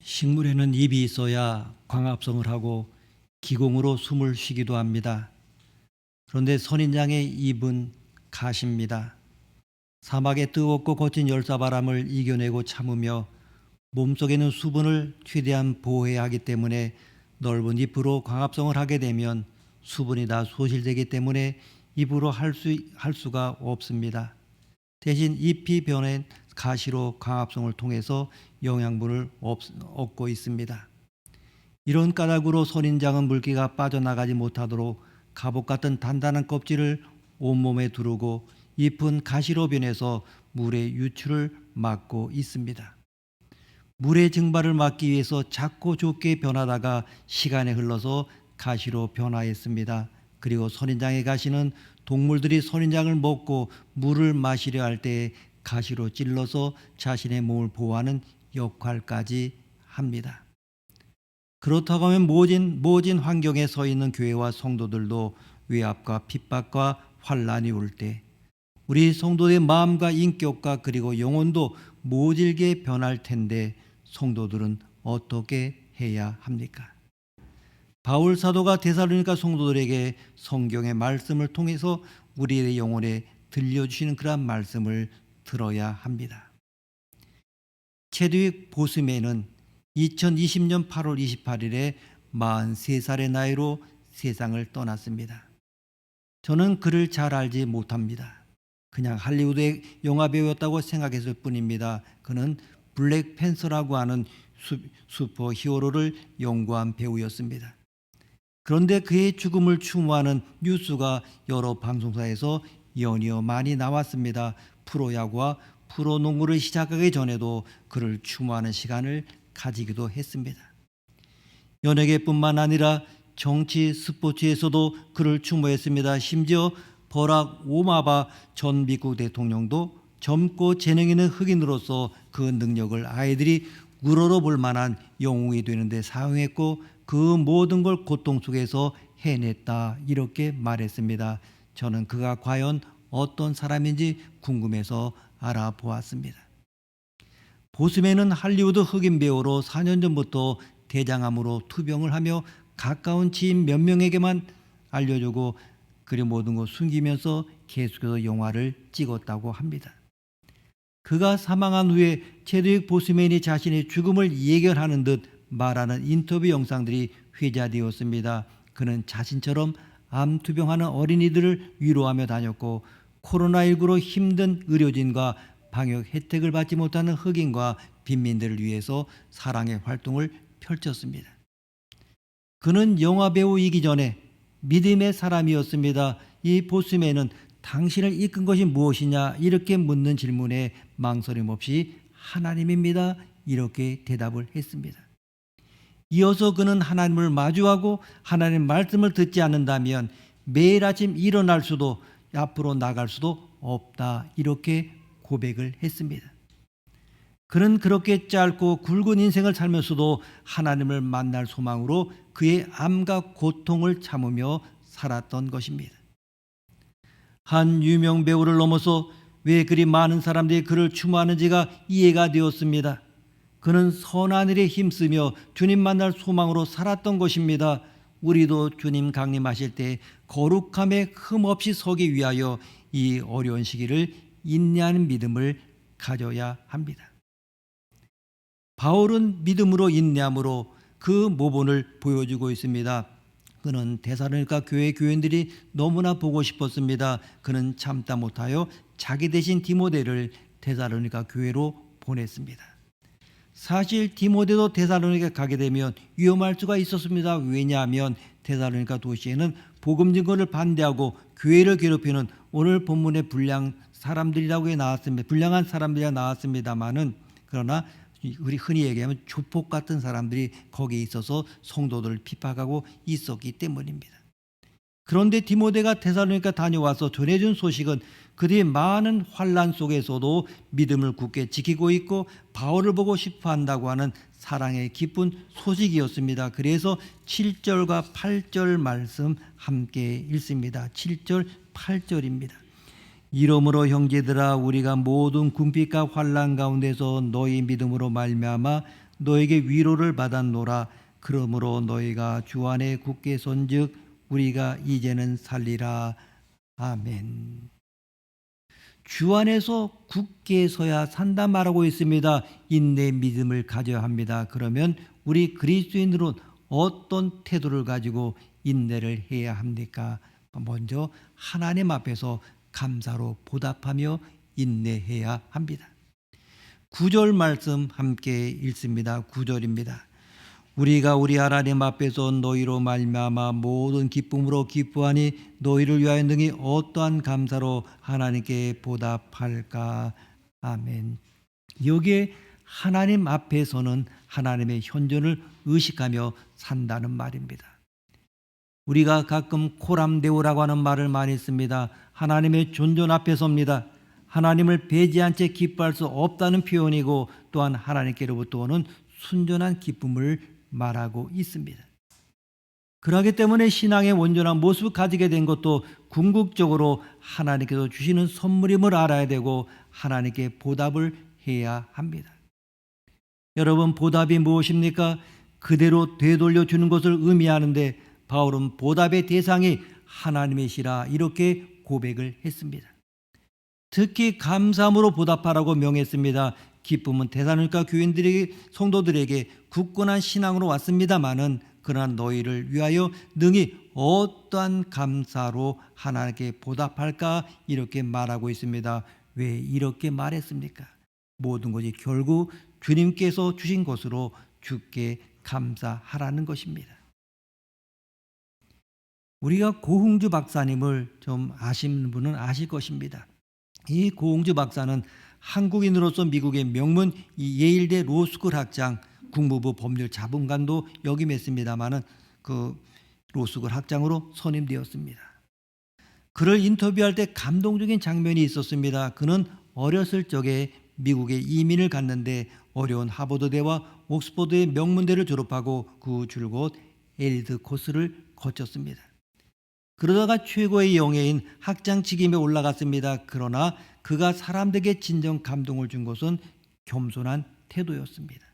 식물에는 잎이 있어야 광합성을 하고 기공으로 숨을 쉬기도 합니다. 그런데 선인장의 잎은 가시입니다. 사막의 뜨겁고 거친 열사바람을 이겨내고 참으며 몸속에 있는 수분을 최대한 보호해야 하기 때문에 넓은 잎으로 광합성을 하게 되면 수분이 다 소실되기 때문에 잎으로 할 수가 없습니다. 대신 잎이 변한 가시로 광합성을 통해서 영양분을 얻고 있습니다. 이런 까닭으로 선인장은 물기가 빠져나가지 못하도록 갑옷 같은 단단한 껍질을 온몸에 두르고 잎은 가시로 변해서 물의 유출을 막고 있습니다. 물의 증발을 막기 위해서 작고 좁게 변하다가 시간이 흘러서 가시로 변화했습니다. 그리고 선인장의 가시는 동물들이 선인장을 먹고 물을 마시려 할 때 가시로 찔러서 자신의 몸을 보호하는 역할까지 합니다. 그렇다고 하면 모진 환경에 서 있는 교회와 성도들도 외압과 핍박과 환란이 올 때 우리 성도의 마음과 인격과 그리고 영혼도 모질게 변할 텐데 성도들은 어떻게 해야 합니까? 바울 사도가 데살로니가 성도들에게 성경의 말씀을 통해서 우리의 영혼에 들려주시는 그러한 말씀을 들어야 합니다. 체드윅 보스맨은 2020년 8월 28일에 43살의 나이로 세상을 떠났습니다. 저는 그를 잘 알지 못합니다. 그냥 할리우드의 영화배우였다고 생각했을 뿐입니다. 그는 블랙팬서라고 하는 슈퍼 히어로를 연구한 배우였습니다. 그런데 그의 죽음을 추모하는 뉴스가 여러 방송사에서 연이어 많이 나왔습니다. 프로야구와 프로농구를 시작하기 전에도 그를 추모하는 시간을 가지기도 했습니다. 연예계뿐만 아니라 정치, 스포츠에서도 그를 추모했습니다. 심지어 버락 오바마 전 미국 대통령도 젊고 재능 있는 흑인으로서 그 능력을 아이들이 우러러볼 만한 영웅이 되는데 사용했고 그 모든 걸 고통 속에서 해냈다 이렇게 말했습니다. 저는 그가 과연 어떤 사람인지 궁금해서 알아보았습니다. 보스맨은 할리우드 흑인 배우로 4년 전부터 대장암으로 투병을 하며 가까운 지인 몇 명에게만 알려주고 그리 모든 걸 숨기면서 계속해서 영화를 찍었다고 합니다. 그가 사망한 후에 체드윅 보스맨이 자신의 죽음을 예견하는 듯 말하는 인터뷰 영상들이 회자되었습니다. 그는 자신처럼 암 투병하는 어린이들을 위로하며 다녔고 코로나19로 힘든 의료진과 방역 혜택을 받지 못하는 흑인과 빈민들을 위해서 사랑의 활동을 펼쳤습니다. 그는 영화배우이기 전에 믿음의 사람이었습니다. 이 보스맨은 당신을 이끈 것이 무엇이냐 이렇게 묻는 질문에 망설임 없이 하나님입니다. 이렇게 대답을 했습니다. 이어서 그는 하나님을 마주하고 하나님의 말씀을 듣지 않는다면 매일 아침 일어날 수도 앞으로 나갈 수도 없다 이렇게 고백을 했습니다. 그는 그렇게 짧고 굵은 인생을 살면서도 하나님을 만날 소망으로 그의 암과 고통을 참으며 살았던 것입니다. 한 유명 배우를 넘어서 왜 그리 많은 사람들이 그를 추모하는지가 이해가 되었습니다. 그는 선한 일에 힘쓰며 주님 만날 소망으로 살았던 것입니다. 우리도 주님 강림하실 때 거룩함에 흠없이 서기 위하여 이 어려운 시기를 인내하는 믿음을 가져야 합니다. 바울은 믿음으로 인내함으로 그 모본을 보여주고 있습니다. 그는 데살로니가 교회 교인들이 너무나 보고 싶었습니다. 그는 참다 못하여 자기 대신 디모데를 데살로니가 교회로 보냈습니다. 사실 디모데도 데살로니가 가게 되면 위험할 수가 있었습니다. 왜냐하면 데살로니가 도시에는 복음 증거를 반대하고 교회를 괴롭히는 오늘 본문의 불량한 사람들이라 나왔습니다만은 그러나 우리 흔히 얘기하면 조폭 같은 사람들이 거기에 있어서 성도들을 핍박하고 있었기 때문입니다. 그런데 디모데가 데살로니가 다녀와서 전해준 소식은 그들이 많은 환난 속에서도 믿음을 굳게 지키고 있고 바울을 보고 싶어 한다고 하는 사랑의 기쁜 소식이었습니다. 그래서 7절과 8절 말씀 함께 읽습니다. 7절 8절입니다. 이러므로 형제들아 우리가 모든 궁핍과 환난 가운데서 너희 믿음으로 말미암아 너에게 위로를 받았노라. 그러므로 너희가 주 안에 굳게 선즉 우리가 이제는 살리라. 아멘. 주 안에서 굳게 서야 산다 말하고 있습니다. 인내 믿음을 가져야 합니다. 그러면 우리 그리스도인들은 어떤 태도를 가지고 인내를 해야 합니까? 먼저 하나님 앞에서 감사로 보답하며 인내해야 합니다. 9절 말씀 함께 읽습니다. 9절입니다. 우리가 우리 하나님 앞에서 너희로 말미암아 모든 기쁨으로 기뻐하니 너희를 위하여 능히 어떠한 감사로 하나님께 보답할까. 아멘. 여기에 하나님 앞에서는 하나님의 현존을 의식하며 산다는 말입니다. 우리가 가끔 코람데오라고 하는 말을 많이 씁니다. 하나님의 존존 앞에 섭니다. 하나님을 배제한 채 기뻐할 수 없다는 표현이고 또한 하나님께로부터 오는 순전한 기쁨을 말하고 있습니다. 그렇기 때문에 신앙의 온전한 모습을 가지게 된 것도 궁극적으로 하나님께서 주시는 선물임을 알아야 되고 하나님께 보답을 해야 합니다. 여러분, 보답이 무엇입니까? 그대로 되돌려 주는 것을 의미하는데 바울은 보답의 대상이 하나님이시라 이렇게 고백을 했습니다. 특히 감사함으로 보답하라고 명했습니다. 기쁨은 데살로니가 교인들에게 성도들에게 굳건한 신앙으로 왔습니다마는 그러나 너희를 위하여 능히 어떠한 감사로 하나님께 보답할까 이렇게 말하고 있습니다. 왜 이렇게 말했습니까? 모든 것이 결국 주님께서 주신 것으로 주께 감사하라는 것입니다. 우리가 고흥주 박사님을 좀 아시는 분은 아실 것입니다. 이 고흥주 박사는 한국인으로서 미국의 명문 예일대 로스쿨 학장, 국무부 법률 자문관도 역임했습니다마는 그 로스쿨 학장으로 선임되었습니다. 그를 인터뷰할 때 감동적인 장면이 있었습니다. 그는 어렸을 적에 미국에 이민을 갔는데 어려운 하버드대와 옥스퍼드의 명문대를 졸업하고 그 줄곧 엘리트 코스를 거쳤습니다. 그러다가 최고의 영예인 학장 직임에 올라갔습니다. 그러나 그가 사람들에게 진정 감동을 준 것은 겸손한 태도였습니다.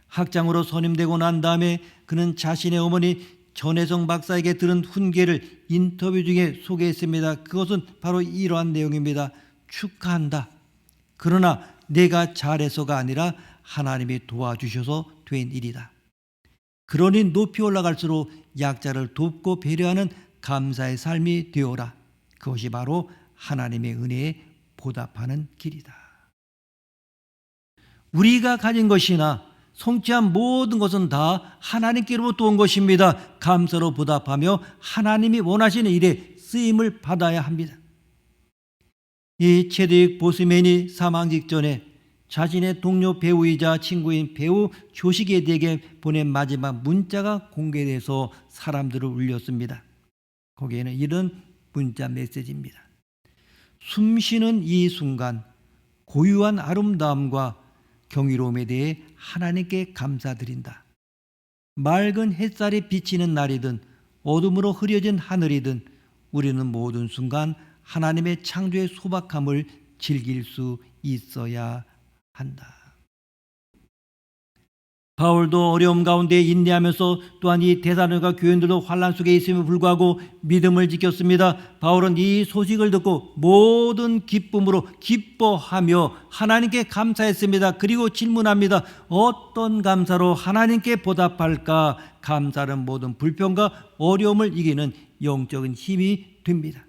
학장으로 선임되고 난 다음에 그는 자신의 어머니 전혜성 박사에게 들은 훈계를 인터뷰 중에 소개했습니다. 그것은 바로 이러한 내용입니다. 축하한다. 그러나 내가 잘해서가 아니라 하나님이 도와주셔서 된 일이다. 그러니 높이 올라갈수록 약자를 돕고 배려하는 감사의 삶이 되어라. 그것이 바로 하나님의 은혜에 보답하는 길이다. 우리가 가진 것이나 성취한 모든 것은 다 하나님께로부터 온 것입니다. 감사로 보답하며 하나님이 원하시는 일에 쓰임을 받아야 합니다. 이 체드윅 보스맨이 사망 직전에 자신의 동료 배우이자 친구인 배우 조시게에게 보낸 마지막 문자가 공개돼서 사람들을 울렸습니다. 거기에는 이런 문자 메시지입니다. 숨쉬는 이 순간 고유한 아름다움과 경이로움에 대해 하나님께 감사드린다. 맑은 햇살이 비치는 날이든 어둠으로 흐려진 하늘이든 우리는 모든 순간 하나님의 창조의 소박함을 즐길 수 있어야 한다. 바울도 어려움 가운데 인내하면서 또한 이 데살로니가 교인들도 환난 속에 있음에 불구하고 믿음을 지켰습니다. 바울은 이 소식을 듣고 모든 기쁨으로 기뻐하며 하나님께 감사했습니다. 그리고 질문합니다. 어떤 감사로 하나님께 보답할까? 감사는 모든 불평과 어려움을 이기는 영적인 힘이 됩니다.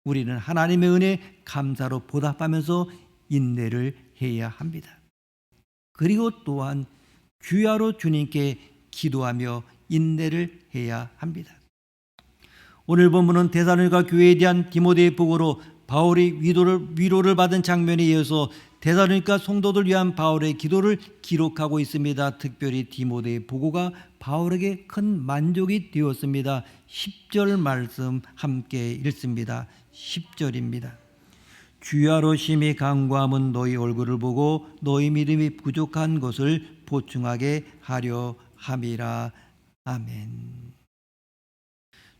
우리는 하나님의 은혜에 감사로 보답하면서 인내를 해야 합니다. 그리고 또한 주야로 주님께 기도하며 인내를 해야 합니다. 오늘 본문은 데살로니가 교회에 대한 디모데의 보고로 바울이 위로를 받은 장면에 이어서 데살로니가 성도들 위한 바울의 기도를 기록하고 있습니다. 특별히 디모데의 보고가 바울에게 큰 만족이 되었습니다. 10절 말씀 함께 읽습니다. 10절입니다. 주야로 심히 간구함은 너희 얼굴을 보고 너희 믿음이 부족한 것을 보충하게 하려 함이라. 아멘.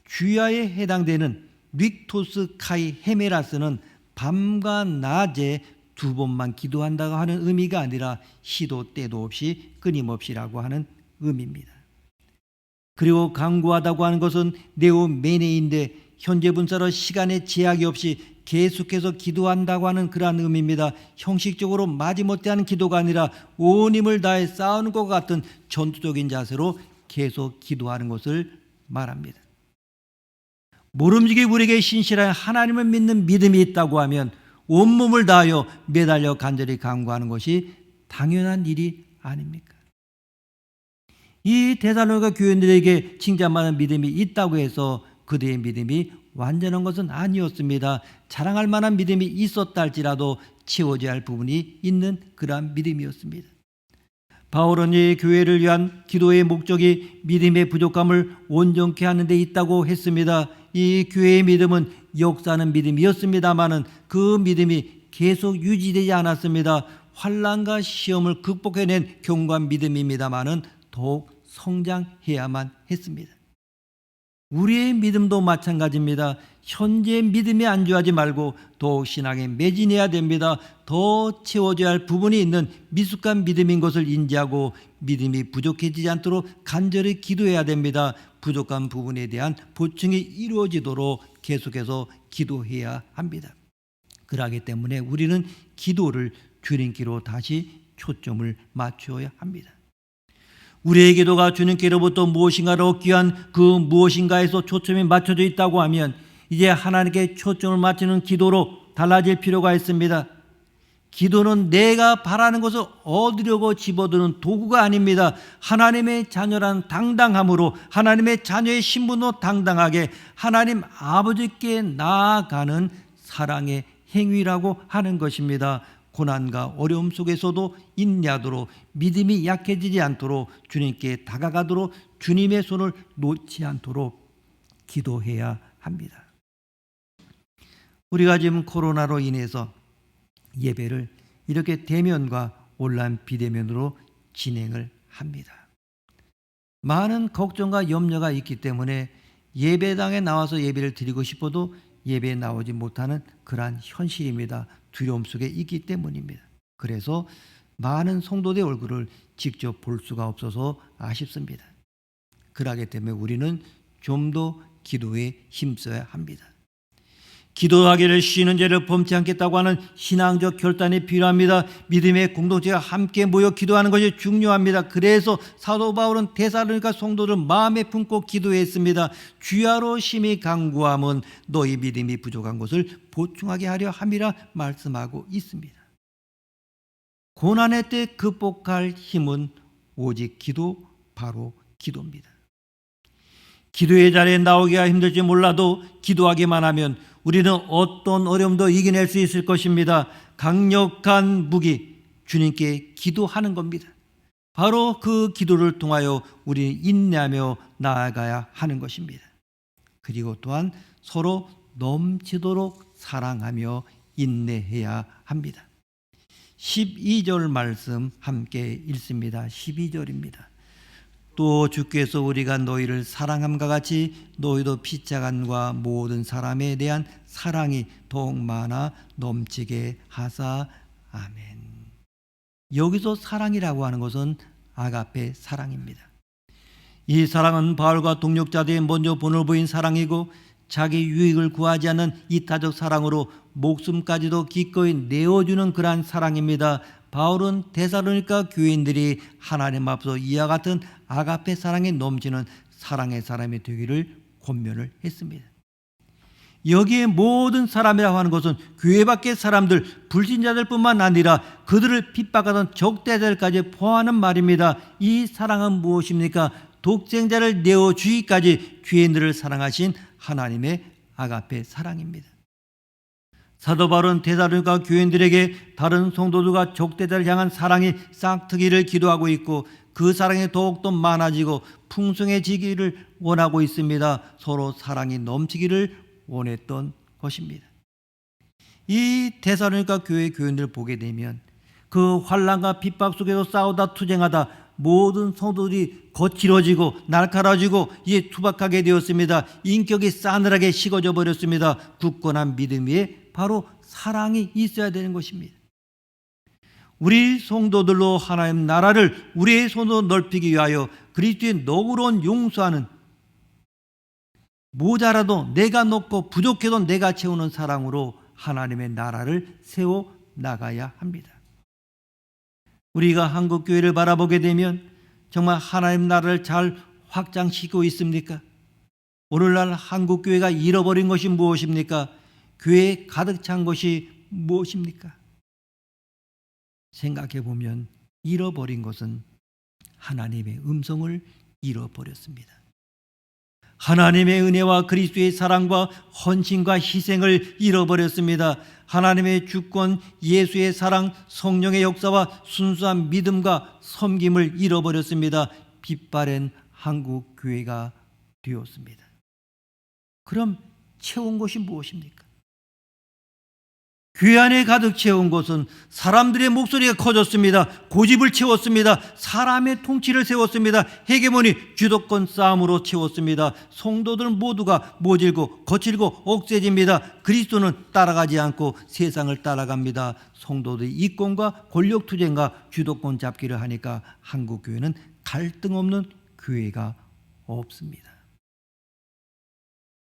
주야에 해당되는 릭토스 카이 헤메라스는 밤과 낮에 두 번만 기도한다고 하는 의미가 아니라 시도 때도 없이 끊임없이라고 하는 의미입니다. 그리고 간구하다고 하는 것은 네오메네인데 현재 분사로 시간의 제약이 없이 계속해서 기도한다고 하는 그러한 의미입니다. 형식적으로 마지못해 하는 기도가 아니라 온 힘을 다해 싸우는 것과 같은 전투적인 자세로 계속 기도하는 것을 말합니다. 모름지기 우리에게 신실한 하나님을 믿는 믿음이 있다고 하면 온몸을 다하여 매달려 간절히 간구하는 것이 당연한 일이 아닙니까? 이 데살로니가 교인들에게 칭찬받는 믿음이 있다고 해서 그들의 믿음이 완전한 것은 아니었습니다. 자랑할 만한 믿음이 있었다 할지라도 채워져야 할 부분이 있는 그러한 믿음이었습니다. 바울은 이 교회를 위한 기도의 목적이 믿음의 부족함을 온전케 하는 데 있다고 했습니다. 이 교회의 믿음은 역사하는 믿음이었습니다마는 그 믿음이 계속 유지되지 않았습니다. 환난과 시험을 극복해낸 견고한 믿음입니다마는 더욱 성장해야만 했습니다. 우리의 믿음도 마찬가지입니다. 현재 믿음에 안주하지 말고 더욱 신앙에 매진해야 됩니다. 더 채워져야 할 부분이 있는 미숙한 믿음인 것을 인지하고 믿음이 부족해지지 않도록 간절히 기도해야 됩니다. 부족한 부분에 대한 보충이 이루어지도록 계속해서 기도해야 합니다. 그러기 때문에 우리는 기도를 주님께로 다시 초점을 맞추어야 합니다. 우리의 기도가 주님께로부터 무엇인가를 얻기 위한 그 무엇인가에서 초점이 맞춰져 있다고 하면 이제 하나님께 초점을 맞추는 기도로 달라질 필요가 있습니다. 기도는 내가 바라는 것을 얻으려고 집어드는 도구가 아닙니다. 하나님의 자녀란 당당함으로 하나님의 자녀의 신분으로 당당하게 하나님 아버지께 나아가는 사랑의 행위라고 하는 것입니다. 고난과 어려움 속에서도 인내하도록 믿음이 약해지지 않도록 주님께 다가가도록 주님의 손을 놓지 않도록 기도해야 합니다. 우리가 지금 코로나로 인해서 예배를 이렇게 대면과 온라인 비대면으로 진행을 합니다. 많은 걱정과 염려가 있기 때문에 예배당에 나와서 예배를 드리고 싶어도 예배에 나오지 못하는 그러한 현실입니다. 두려움 속에 있기 때문입니다. 그래서 많은 성도들의 얼굴을 직접 볼 수가 없어서 아쉽습니다. 그러기 때문에 우리는 좀 더 기도에 힘써야 합니다. 기도하기를 쉬는 죄를 범치 않겠다고 하는 신앙적 결단이 필요합니다. 믿음의 공동체가 함께 모여 기도하는 것이 중요합니다. 그래서 사도 바울은 데살로니가 성도를 마음에 품고 기도했습니다. 주야로 심히 간구함은 너희 믿음이 부족한 것을 보충하게 하려 함이라 말씀하고 있습니다. 고난의 때 극복할 힘은 오직 기도, 바로 기도입니다. 기도의 자리에 나오기가 힘들지 몰라도 기도하기만 하면 우리는 어떤 어려움도 이겨낼 수 있을 것입니다. 강력한 무기, 주님께 기도하는 겁니다. 바로 그 기도를 통하여 우리는 인내하며 나아가야 하는 것입니다. 그리고 또한 서로 넘치도록 사랑하며 인내해야 합니다. 12절 말씀 함께 읽습니다. 12절입니다. 또 주께서 우리가 너희를 사랑함과 같이 너희도 피차간과 모든 사람에 대한 사랑이 더욱 많아 넘치게 하사. 아멘. 여기서 사랑이라고 하는 것은 아가페 사랑입니다. 이 사랑은 바울과 동역자들이 먼저 본을 보인 사랑이고 자기 유익을 구하지 않는 이타적 사랑으로 목숨까지도 기꺼이 내어주는 그러한 사랑입니다. 바울은 데살로니가 교인들이 하나님 앞서 이와 같은 아가페 사랑에 넘치는 사랑의 사람이 되기를 권면을 했습니다. 여기에 모든 사람이라고 하는 것은 교회 밖의 사람들, 불신자들뿐만 아니라 그들을 핍박하던 적대자들까지 포함하는 말입니다. 이 사랑은 무엇입니까? 독생자를 내어주기까지 죄인들을 사랑하신 하나님의 아가페 사랑입니다. 사도 바울은 데살로니가 교인들에게 다른 성도들과 적대자를 향한 사랑이 싹트기를 기도하고 있고 그 사랑이 더욱더 많아지고 풍성해지기를 원하고 있습니다. 서로 사랑이 넘치기를 원했던 것입니다. 이 데살로니가 교회 교인들을 보게 되면 그 환난과 핍박 속에서 싸우다 투쟁하다 모든 성도들이 거칠어지고 날카로워지고 이제 투박하게 되었습니다. 인격이 싸늘하게 식어져 버렸습니다. 굳건한 믿음 위에 바로 사랑이 있어야 되는 것입니다. 우리 성도들로 하나님 나라를 우리의 손으로 넓히기 위하여 그리스도의 너그러운 용서하는, 모자라도 내가 넣고 부족해도 내가 채우는 사랑으로 하나님의 나라를 세워 나가야 합니다. 우리가 한국교회를 바라보게 되면 정말 하나님 나라를 잘 확장시키고 있습니까? 오늘날 한국교회가 잃어버린 것이 무엇입니까? 교회에 가득 찬 것이 무엇입니까? 생각해 보면 잃어버린 것은 하나님의 음성을 잃어버렸습니다. 하나님의 은혜와 그리스도의 사랑과 헌신과 희생을 잃어버렸습니다. 하나님의 주권, 예수의 사랑, 성령의 역사와 순수한 믿음과 섬김을 잃어버렸습니다. 빛바랜 한국 교회가 되었습니다. 그럼 채운 것이 무엇입니까? 교회 안에 가득 채운 것은 사람들의 목소리가 커졌습니다. 고집을 채웠습니다. 사람의 통치를 세웠습니다. 헤게모니, 주도권 싸움으로 채웠습니다. 성도들 모두가 모질고 거칠고 억세집니다. 그리스도는 따라가지 않고 세상을 따라갑니다. 성도들이 이권과 권력투쟁과 주도권 잡기를 하니까 한국교회는 갈등 없는 교회가 없습니다.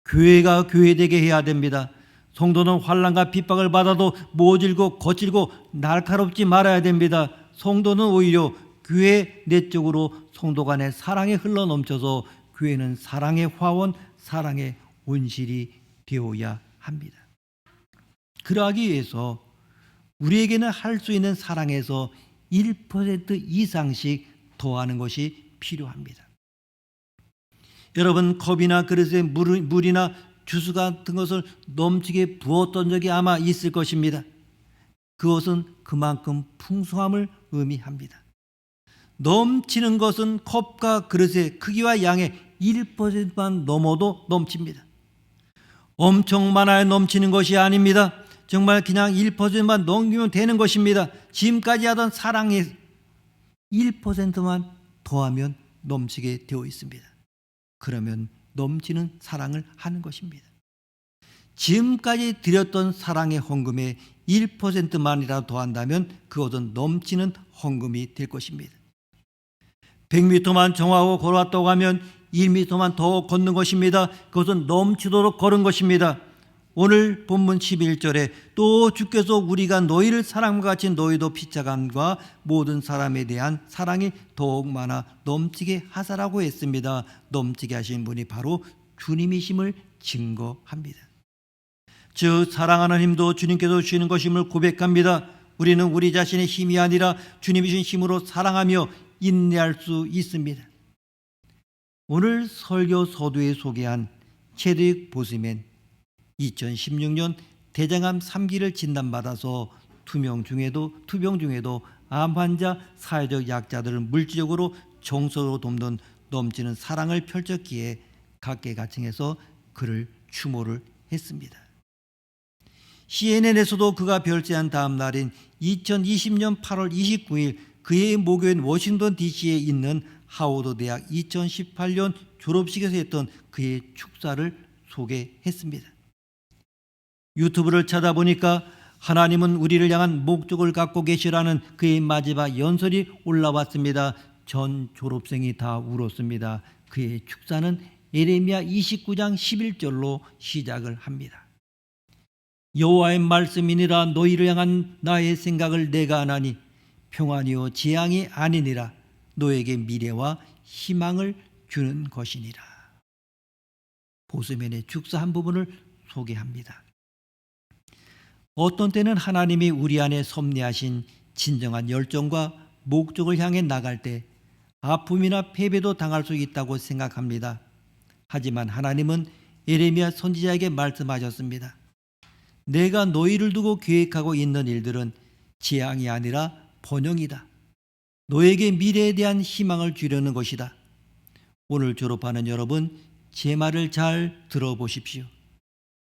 교회가 교회되게 해야 됩니다. 성도는 환난과 핍박을 받아도 모질고 거칠고 날카롭지 말아야 됩니다. 성도는 오히려 교회 내적으로 성도 간의 사랑이 흘러넘쳐서 교회는 사랑의 화원, 사랑의 온실이 되어야 합니다. 그러하기 위해서 우리에게는 할 수 있는 사랑에서 1% 이상씩 더하는 것이 필요합니다. 여러분, 컵이나 그릇에 물이나 주스 같은 것을 넘치게 부었던 적이 아마 있을 것입니다. 그것은 그만큼 풍성함을 의미합니다. 넘치는 것은 컵과 그릇의 크기와 양의 1%만 넘어도 넘칩니다. 엄청 많아야 넘치는 것이 아닙니다. 정말 그냥 1%만 넘기면 되는 것입니다. 지금까지 하던 사랑의 1%만 더하면 넘치게 되어 있습니다. 그러면 넘치는 사랑을 하는 것입니다. 지금까지 드렸던 사랑의 헌금에 1%만이라도 더한다면 그것은 넘치는 헌금이 될 것입니다. 100m만 정하고 걸어왔다고 하면 1m만 더 걷는 것입니다. 그것은 넘치도록 걸은 것입니다. 오늘 본문 11절에 또 주께서 우리가 너희를 사랑과 같이 너희도 피차감과 모든 사람에 대한 사랑이 더욱 많아 넘치게 하사라고 했습니다. 넘치게 하신 분이 바로 주님이심을 증거합니다. 즉 사랑하는 힘도 주님께서 주시는 것임을 고백합니다. 우리는 우리 자신의 힘이 아니라 주님이 주신 힘으로 사랑하며 인내할 수 있습니다. 오늘 설교 서두에 소개한 체드윅 보스맨, 2016년 대장암 3기를 진단받아서 투병 중에도 암 환자, 사회적 약자들을 물질적으로 정서로 돕는 넘치는 사랑을 펼쳤기에 각계각층에서 그를 추모를 했습니다. CNN에서도 그가 별세한 다음 날인 2020년 8월 29일 그의 모교인 워싱턴 DC에 있는 하워드 대학 2018년 졸업식에서 했던 그의 축사를 소개했습니다. 유튜브를 찾아보니까 하나님은 우리를 향한 목적을 갖고 계시라는 그의 마지막 연설이 올라왔습니다. 전 졸업생이 다 울었습니다. 그의 축사는 예레미야 29장 11절로 시작을 합니다. 여호와의 말씀이니라 너희를 향한 나의 생각을 내가 아나니 평안이요 재앙이 아니니라 너에게 미래와 희망을 주는 것이니라. 보스맨의 축사 한 부분을 소개합니다. 어떤 때는 하나님이 우리 안에 섭리하신 진정한 열정과 목적을 향해 나갈 때 아픔이나 패배도 당할 수 있다고 생각합니다. 하지만 하나님은 예레미야 선지자에게 말씀하셨습니다. 내가 너희를 두고 계획하고 있는 일들은 재앙이 아니라 번영이다. 너에게 미래에 대한 희망을 주려는 것이다. 오늘 졸업하는 여러분, 제 말을 잘 들어보십시오.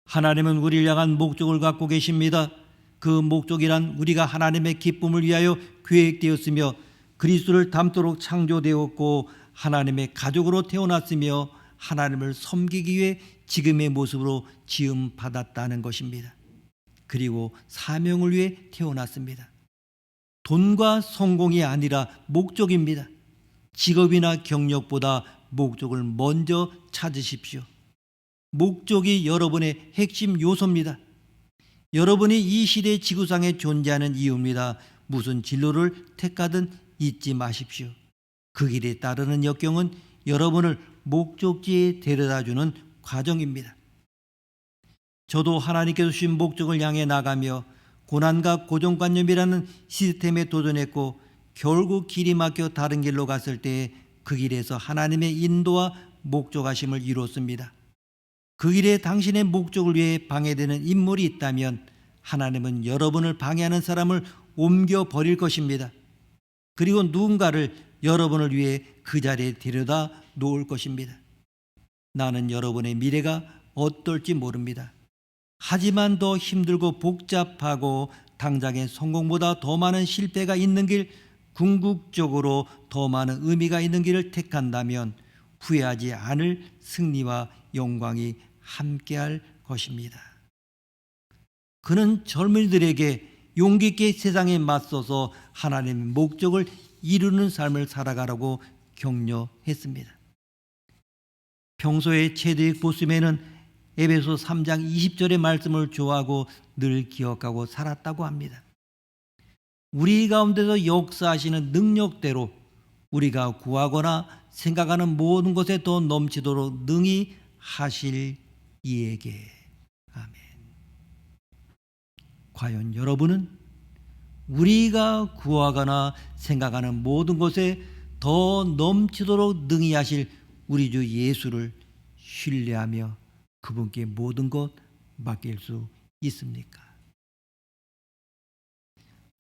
하나님은 우리를 향한 목적을 갖고 계십니다. 그 목적이란 우리가 하나님의 기쁨을 위하여 계획되었으며 그리스도를 닮도록 창조되었고 하나님의 가족으로 태어났으며 하나님을 섬기기 위해 지금의 모습으로 지음받았다는 것입니다. 그리고 사명을 위해 태어났습니다. 돈과 성공이 아니라 목적입니다. 직업이나 경력보다 목적을 먼저 찾으십시오. 목적이 여러분의 핵심 요소입니다. 여러분이 이 시대 지구상에 존재하는 이유입니다. 무슨 진로를 택하든 잊지 마십시오. 그 길에 따르는 역경은 여러분을 목적지에 데려다주는 과정입니다. 저도 하나님께서 주신 목적을 향해 나가며 고난과 고정관념이라는 시스템에 도전했고 결국 길이 막혀 다른 길로 갔을 때 그 길에서 하나님의 인도와 목적하심을 이뤘습니다. 그 길에 당신의 목적을 위해 방해되는 인물이 있다면 하나님은 여러분을 방해하는 사람을 옮겨버릴 것입니다. 그리고 누군가를 여러분을 위해 그 자리에 데려다 놓을 것입니다. 나는 여러분의 미래가 어떨지 모릅니다. 하지만 더 힘들고 복잡하고 당장의 성공보다 더 많은 실패가 있는 길, 궁극적으로 더 많은 의미가 있는 길을 택한다면 후회하지 않을 승리와 영광이 함께할 것입니다. 그는 젊은이들에게 용기 있게 세상에 맞서서 하나님의 목적을 이루는 삶을 살아가라고 격려했습니다. 평소에 최대익 보스맨은 에베소 3장 20절의 말씀을 좋아하고 늘 기억하고 살았다고 합니다. 우리 가운데서 역사하시는 능력대로 우리가 구하거나 생각하는 모든 것에 더 넘치도록 능히 하실 이에게. 아멘. 과연 여러분은 우리가 구하거나 생각하는 모든 것에 더 넘치도록 능히 하실 우리 주 예수를 신뢰하며 그분께 모든 것 맡길 수 있습니까?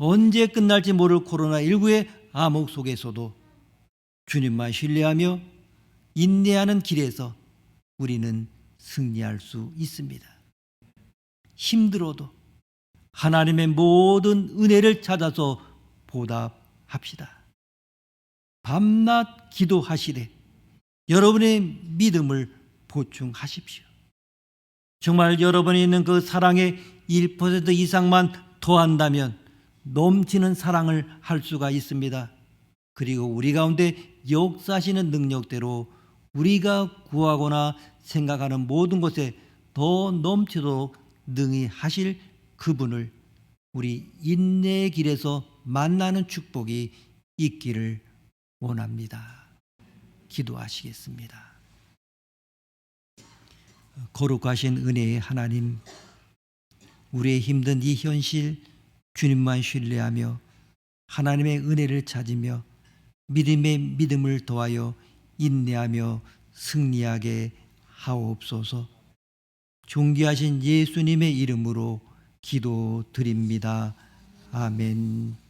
언제 끝날지 모를 코로나19의 암흑 속에서도 주님만 신뢰하며 인내하는 길에서 우리는 승리할 수 있습니다. 힘들어도 하나님의 모든 은혜를 찾아서 보답합시다. 밤낮 기도하시되 여러분의 믿음을 보충하십시오. 정말 여러분이 있는 그 사랑의 1% 이상만 더한다면 넘치는 사랑을 할 수가 있습니다. 그리고 우리 가운데 역사하시는 능력대로 우리가 구하거나 생각하는 모든 것에 더 넘치도록 능히 하실 그분을 우리 인내의 길에서 만나는 축복이 있기를 원합니다. 기도하시겠습니다. 거룩하신 은혜의 하나님, 우리의 힘든 이 현실 주님만 신뢰하며 하나님의 은혜를 찾으며 믿음의 믿음을 더하여 인내하며 승리하게 하옵소서. 존귀하신 예수님의 이름으로 기도드립니다. 아멘.